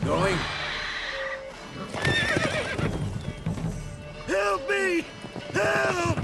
we going? Help me! Help!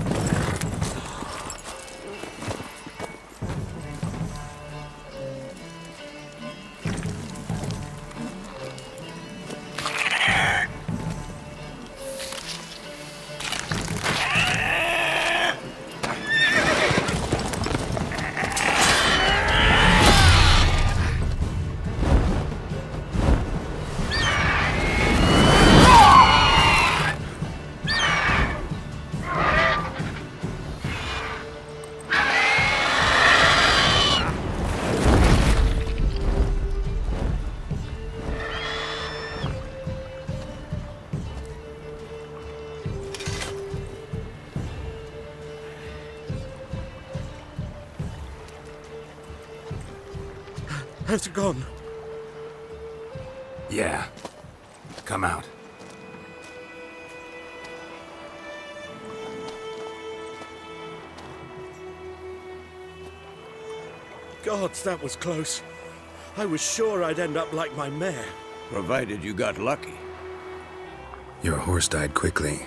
How's it gone? Yeah. Come out. Gods, that was close. I was sure I'd end up like my mare. Provided you got lucky. Your horse died quickly,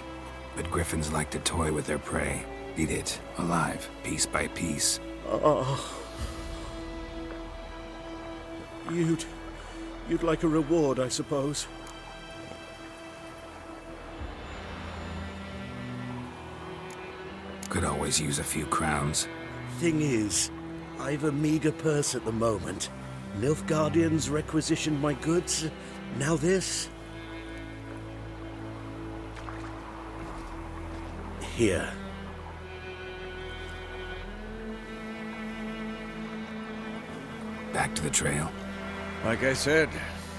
but griffins like to toy with their prey. Eat it, alive, piece by piece. Oh. You'd like a reward, I suppose. Could always use a few crowns. Thing is, I've a meager purse at the moment. Nilfgaardians requisitioned my goods. Now this. Here. Back to the trail. Like I said,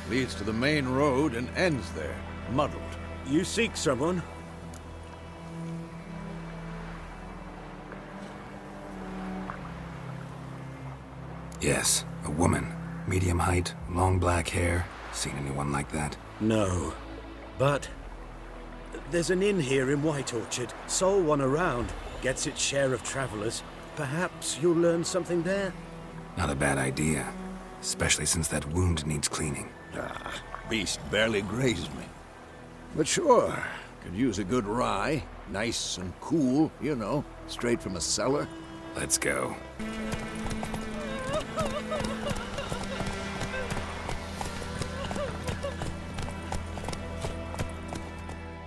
leads to the main road and ends there, muddled. You seek someone? Yes, a woman. Medium height, long black hair. Seen anyone like that? No. But there's an inn here in White Orchard. Sole one around. Gets its share of travelers. Perhaps you'll learn something there? Not a bad idea. Especially since that wound needs cleaning. Ah, beast barely grazed me. But sure, could use a good rye. Nice and cool, you know, straight from a cellar. Let's go.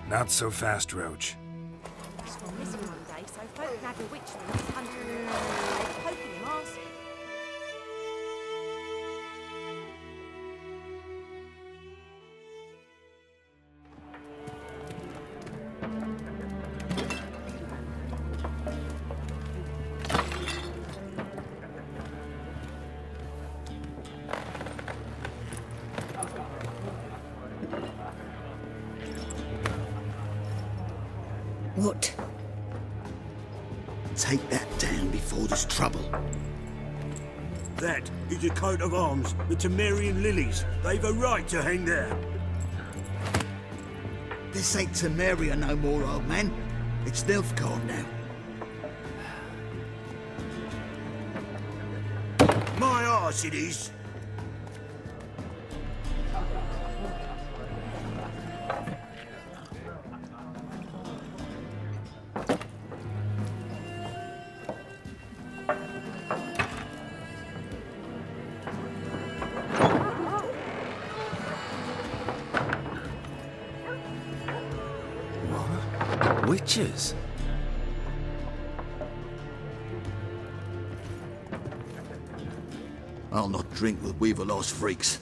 Not so fast, Roach. It's from this Monday, so folk can have a witch from this country. They're poking him arse. What? Take that down before there's trouble. That is a coat of arms, the Temerian lilies. They've a right to hang there. This ain't Temeria no more, old man. It's Nilfgaard now. My arse it is. Witches? I'll not drink with Weaverlost freaks.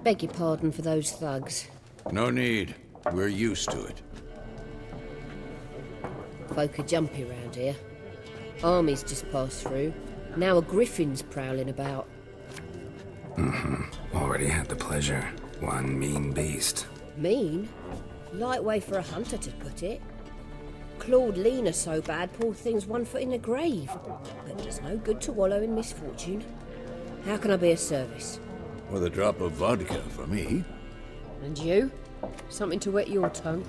Beg your pardon for those thugs. No need. We're used to it. Folk are jumpy round here. Armies just passed through. Now a griffin's prowling about. Already had the pleasure. One mean beast. Mean? Light way for a hunter to put it. Clawed Lena so bad, poor thing's 1 foot in the grave. But it's no good to wallow in misfortune. How can I be of service? With a drop of vodka for me. And you? Something to wet your tongue?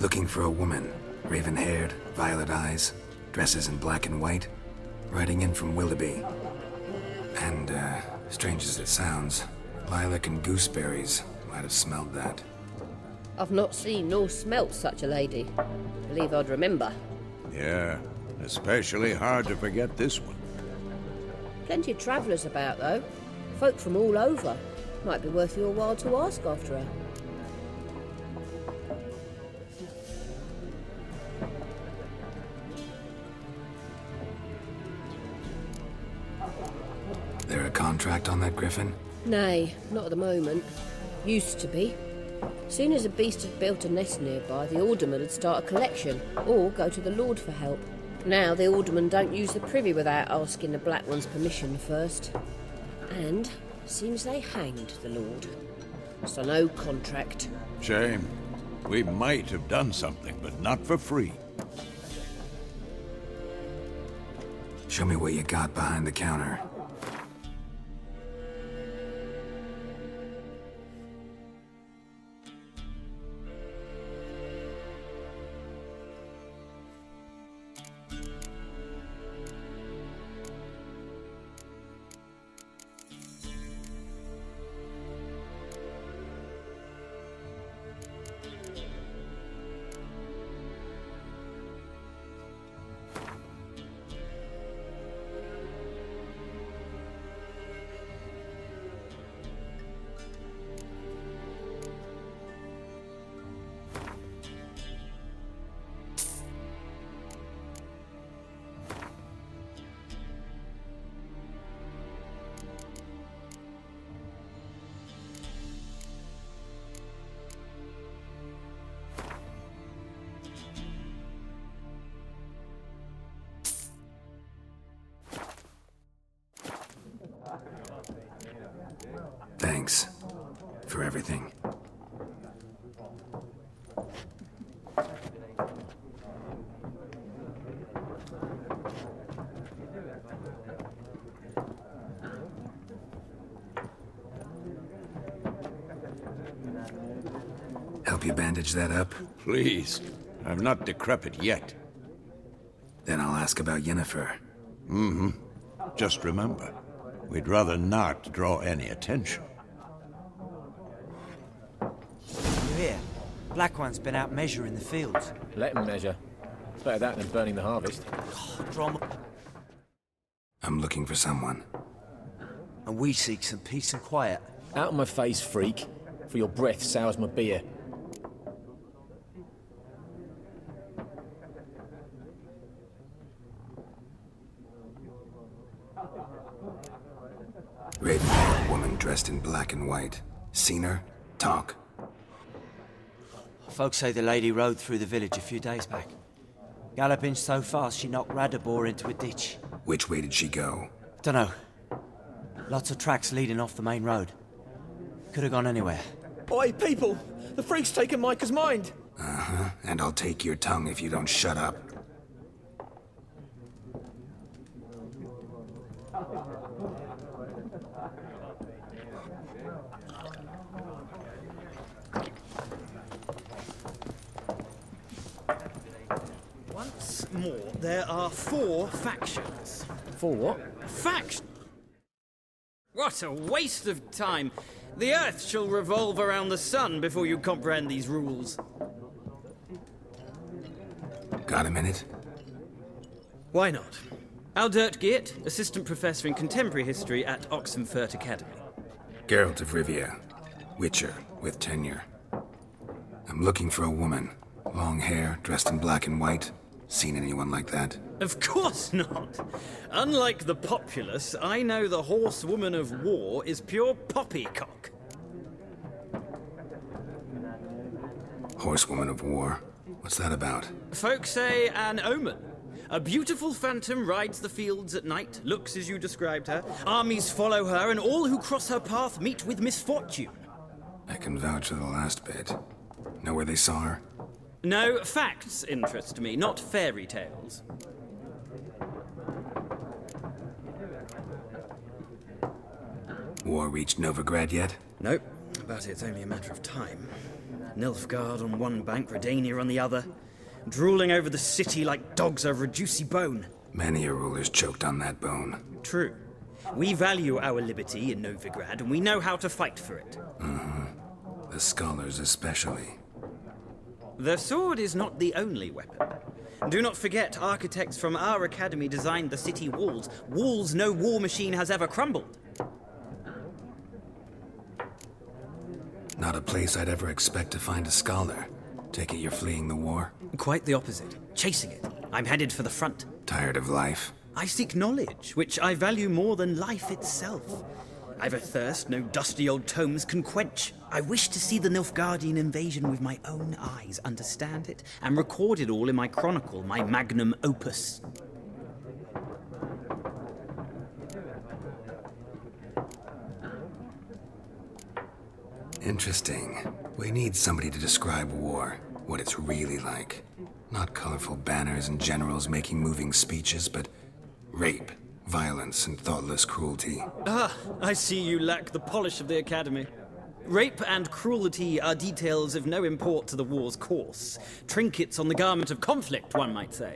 Looking for a woman. Raven-haired, violet eyes, dresses in black and white. Riding in from Willoughby. And, strange as it sounds, lilac and gooseberries might have smelled that. I've not seen nor smelt such a lady. Believe I'd remember. Yeah, especially hard to forget this one. Plenty of travellers about, though. Folk from all over. Might be worth your while to ask after her. There a contract on that griffin? Nay, not at the moment. Used to be. Soon as a beast had built a nest nearby, the alderman would start a collection, or go to the Lord for help. Now the aldermen don't use the privy without asking the Black One's permission first. And seems they hanged the Lord. So no contract. Shame. We might have done something, but not for free. Show me what you got behind the counter. Thanks for everything. Help you bandage that up? Please. I'm not decrepit yet. Then I'll ask about Yennefer. Mm-hmm. Just remember, we'd rather not draw any attention. You hear? Black One's been out measuring the fields. Let him measure. It's better that than burning the harvest. Drama. I'm looking for someone. And we seek some peace and quiet. Out of my face, freak. For your breath sours my beer. Raven-haired woman dressed in black and white. Seen her? Talk. Folks say the lady rode through the village a few days back. Galloping so fast she knocked Radabor into a ditch. Which way did she go? Dunno. Lots of tracks leading off the main road. Could have gone anywhere. Oi, people! The freak's taken Micah's mind! Uh-huh. And I'll take your tongue if you don't shut up. Once more, there are 4 factions. For what? Faction? What a waste of time! The Earth shall revolve around the sun before you comprehend these rules. Got a minute? Why not? Aldert Geert, Assistant Professor in Contemporary History at Oxenfurt Academy. Geralt of Rivia. Witcher, with tenure. I'm looking for a woman. Long hair, dressed in black and white. Seen anyone like that? Of course not! Unlike the populace, I know the horsewoman of war is pure poppycock. Horsewoman of war? What's that about? Folk say an omen. A beautiful phantom rides the fields at night, looks as you described her. Armies follow her, and all who cross her path meet with misfortune. I can vouch for the last bit. Know where they saw her? No, facts interest me, not fairy tales. War reached Novigrad yet? Nope, but it's only a matter of time. Nilfgaard on one bank, Redania on the other, drooling over the city like dogs over a juicy bone. Many a ruler's choked on that bone. True. We value our liberty in Novigrad, and we know how to fight for it. The scholars especially. The sword is not the only weapon. Do not forget, architects from our academy designed the city walls. Walls no war machine has ever crumbled. Not a place I'd ever expect to find a scholar. Take it you're fleeing the war? Quite the opposite. Chasing it. I'm headed for the front. Tired of life? I seek knowledge, which I value more than life itself. I've a thirst no dusty old tomes can quench. I wish to see the Nilfgaardian invasion with my own eyes, understand it, and record it all in my chronicle, my magnum opus. Interesting. We need somebody to describe war, what it's really like. Not colorful banners and generals making moving speeches, but rape, violence, and thoughtless cruelty. Ah, I see you lack the polish of the Academy. Rape and cruelty are details of no import to the war's course. Trinkets on the garment of conflict, one might say.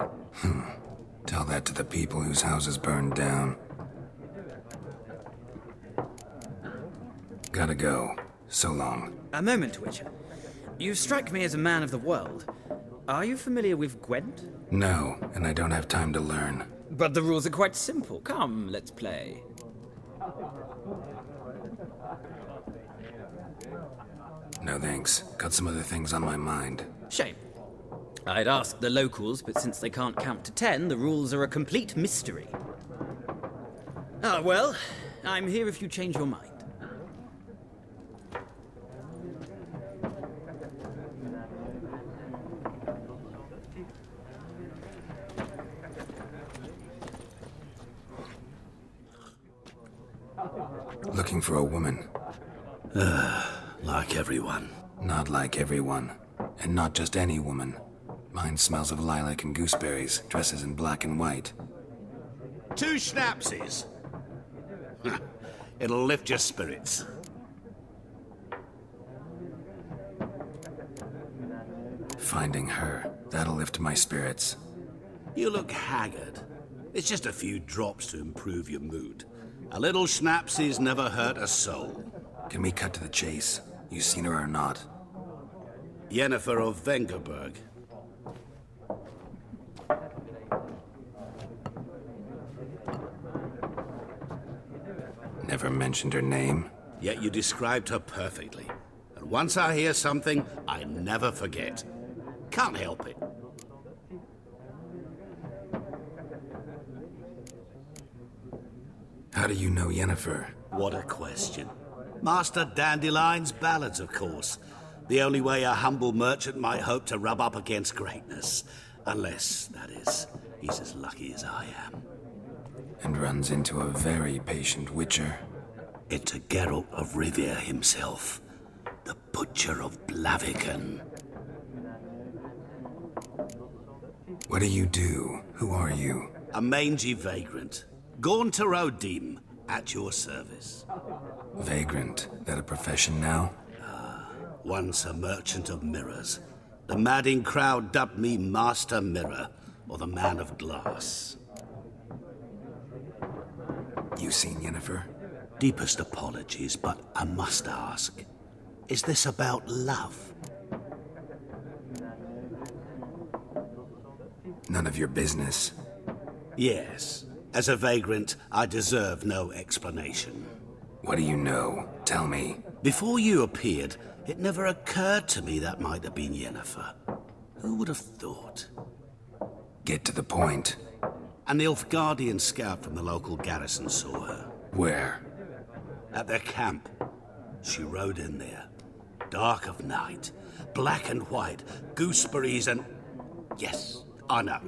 Tell that to the people whose houses burned down. Gotta go. So long. A moment, Witcher. You strike me as a man of the world. Are you familiar with Gwent? No, and I don't have time to learn. But the rules are quite simple. Come, let's play. No thanks. Got some other things on my mind. Shame. I'd ask the locals, but since they can't count to 10, the rules are a complete mystery. Ah, well, I'm here if you change your mind. Looking for a woman. Like everyone. Not like everyone. And not just any woman. Mine smells of lilac and gooseberries, dresses in black and white. 2 schnapsies. It'll lift your spirits. Finding her, that'll lift my spirits. You look haggard. It's just a few drops to improve your mood. A little schnapsies never hurt a soul. Can we cut to the chase? You seen her or not? Yennefer of Vengerberg. Never mentioned her name. Yet you described her perfectly. And once I hear something, I never forget. Can't help it. How do you know Yennefer? What a question. Master Dandelion's ballads, of course. The only way a humble merchant might hope to rub up against greatness. Unless, that is, he's as lucky as I am. And runs into a very patient witcher. Into Geralt of Rivia himself. The Butcher of Blaviken. What do you do? Who are you? A mangy vagrant. Gone to Rodim, at your service. Vagrant? That a profession now? Once a merchant of mirrors. The madding crowd dubbed me Master Mirror, or the Man of Glass. You seen Yennefer? Deepest apologies, but I must ask. Is this about love? None of your business. Yes. As a vagrant, I deserve no explanation. What do you know? Tell me. Before you appeared, it never occurred to me that might have been Yennefer. Who would have thought? Get to the point. A Nilfgaardian scout from the local garrison saw her. Where? At their camp. She rode in there. Dark of night. Black and white. Gooseberries and... Yes, I know.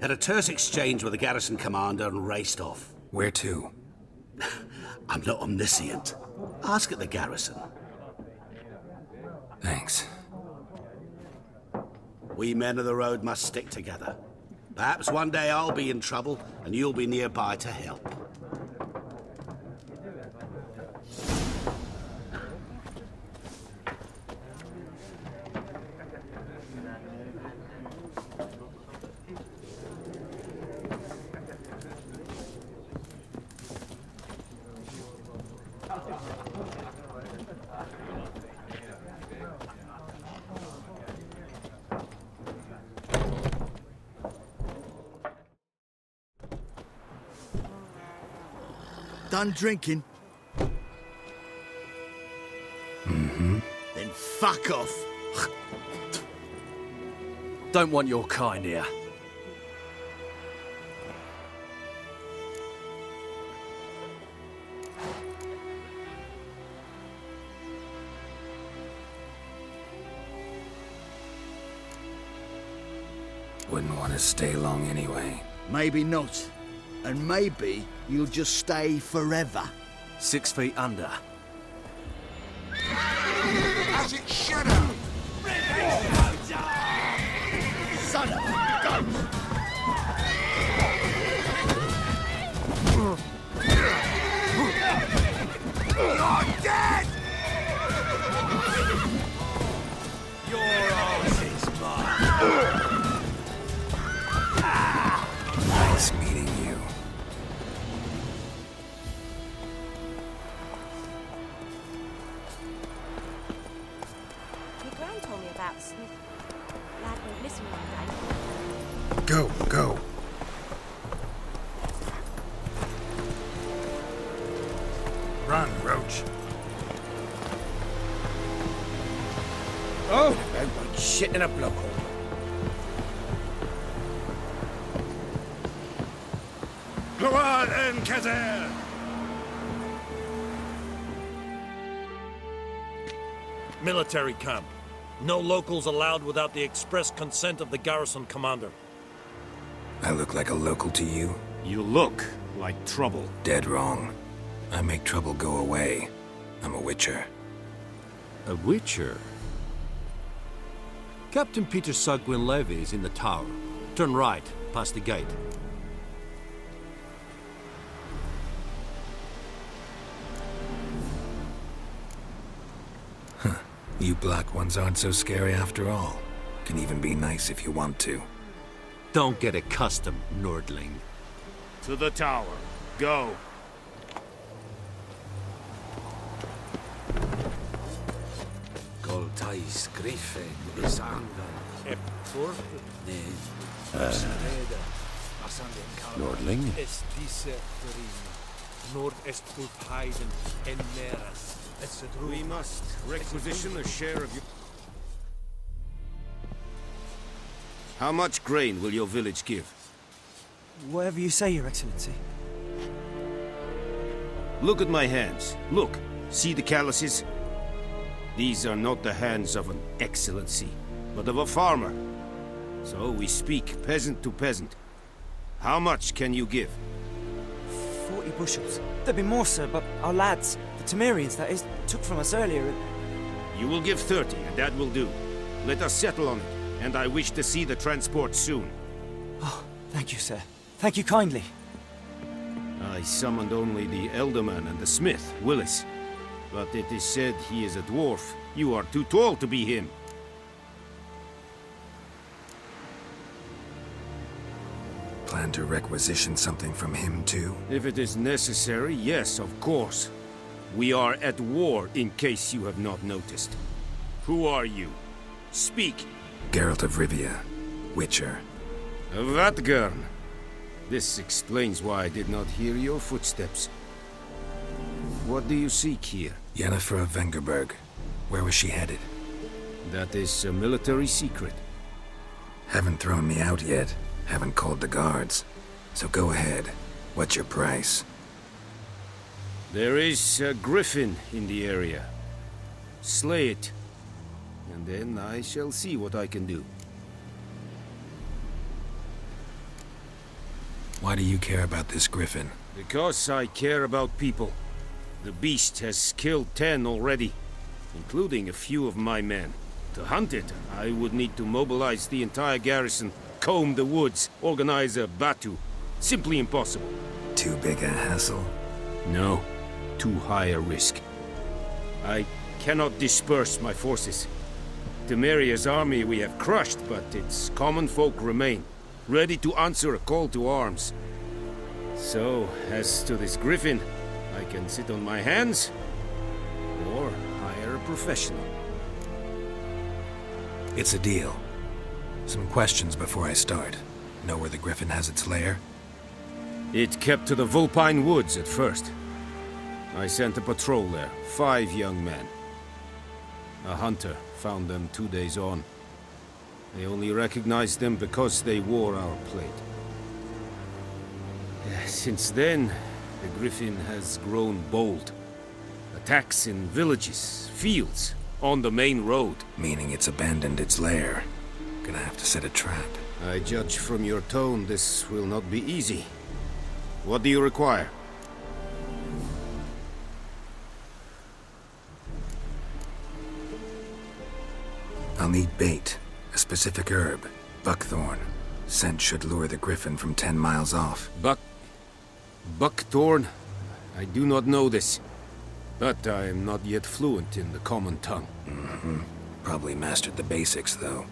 Had a terse exchange with the garrison commander and raced off. Where to? I'm not omniscient. Ask at the garrison. Thanks. We men of the road must stick together. Perhaps one day I'll be in trouble and you'll be nearby to help. done drinking? Mm-hmm. Then fuck off. Don't want your kind here. Wouldn't want to stay long anyway. Maybe not. And maybe you'll just stay forever. 6 feet under. As it should have! Son of a gun! You're dead! Your arse is mine. Nice meeting you. Your gran told me about Smith. Lad went missing one day. Go, go. Run, Roach. Oh, like shit in a block hole. Gloire and Kazer! Military camp. No locals allowed without the express consent of the garrison commander. I look like a local to you? You look like trouble. Dead wrong. I make trouble go away. I'm a witcher. A witcher? Captain Peter Sugwin Levy is in the tower. Turn right, past the gate. Huh. You black ones aren't so scary after all. Can even be nice if you want to. Don't get accustomed, Nordling. To the tower. Go. Goltais Griffin is angan. Nordling? We must requisition a share of your... How much grain will your village give? Whatever you say, Your Excellency. Look at my hands. Look. See the calluses? These are not the hands of an excellency, but of a farmer. So we speak peasant to peasant. How much can you give? 40 bushels. There'd be more, sir, but our lads, the Temerians, that is, took from us earlier and... You will give 30, and that will do. Let us settle on it, and I wish to see the transport soon. Oh, thank you, sir. Thank you kindly. I summoned only the Elderman and the smith, Willis. But it is said he is a dwarf. You are too tall to be him. Plan to requisition something from him, too? If it is necessary, yes, of course. We are at war, in case you have not noticed. Who are you? Speak. Geralt of Rivia, Witcher. Vatgern. This explains why I did not hear your footsteps. What do you seek here? Yennefer of Vengerberg. Where was she headed? That is a military secret. Haven't thrown me out yet. Haven't called the guards. So go ahead. What's your price? There is a griffin in the area. Slay it. And then I shall see what I can do. Why do you care about this griffin? Because I care about people. The beast has killed 10 already, including a few of my men. To hunt it, I would need to mobilize the entire garrison, comb the woods, organize a batu. Simply impossible. Too big a hassle? No. Too high a risk. I cannot disperse my forces. Temeria's army we have crushed, but its common folk remain, ready to answer a call to arms. So, as to this griffin, I can sit on my hands, or hire a professional. It's a deal. Some questions before I start. Know where the griffin has its lair? It kept to the Vulpine Woods at first. I sent a patrol there, 5 young men. A hunter found them 2 days on. They only recognized them because they wore our plate. Since then, the Griffin has grown bold. Attacks in villages, fields, on the main road. Meaning it's abandoned its lair. Gonna have to set a trap. I judge from your tone this will not be easy. What do you require? I'll need bait. A specific herb. Buckthorn. Scent should lure the Griffin from 10 miles off. Buckthorn? I do not know this. But I am not yet fluent in the common tongue. Mm-hmm. Probably mastered the basics, though.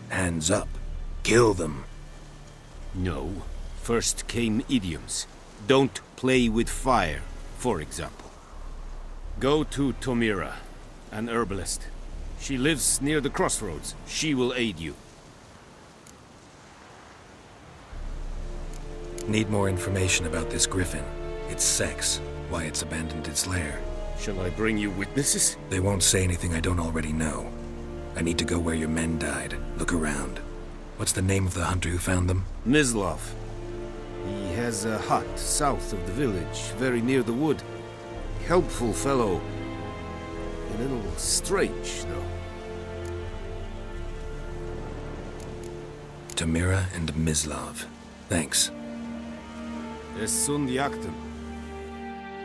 Hands up. Kill them. No. First came idioms. Don't play with fire, for example. Go to Tomira, an herbalist. She lives near the crossroads. She will aid you. Need more information about this Griffin. Its sex, why it's abandoned its lair. Shall I bring you witnesses? They won't say anything I don't already know. I need to go where your men died. Look around. What's the name of the hunter who found them? Mislav. He has a hut south of the village, very near the wood. Helpful fellow. A little strange, though. Tomira and Mislav. Thanks. Es sunt jagten.